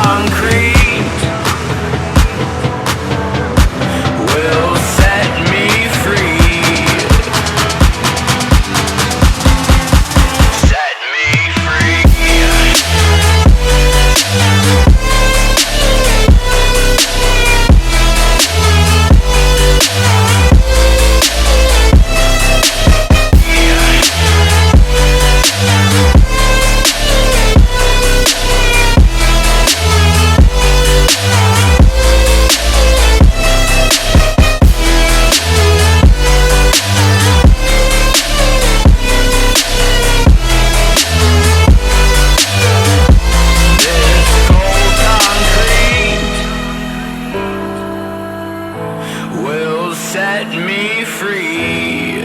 concrete will set me free. Set me free. Set me free.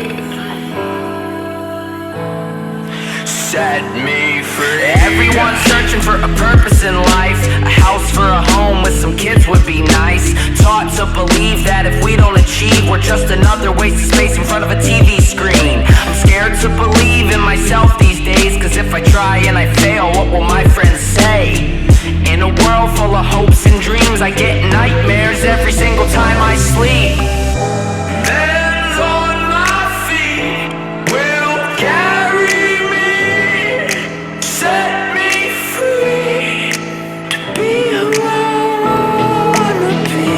Set me free. Everyone's searching for a purpose in life. A house for a home with some kids would be nice. Taught to believe that if we don't achieve, we're just another waste of space in front of a TV screen. I'm scared to believe in myself these days, cause if I try and I fail, what will my friends say? In a world full of hopes and dreams, I get nightmares every single time I sleep. Hands on my feet will carry me, set me free to be who I wanna be.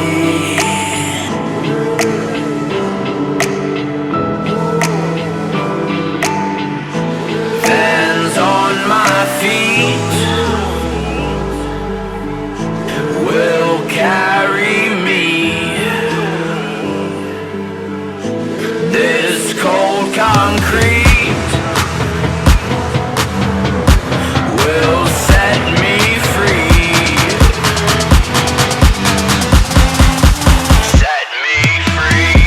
Hands on my feet will carry me. This cold concrete will set me free. Set me free.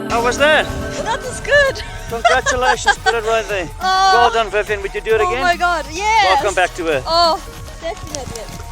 How was that? That was good. Congratulations, put it right there. Oh. Well done, Vivian. Would you do it again? Oh my God, yes. Welcome back to Earth. Oh, definitely.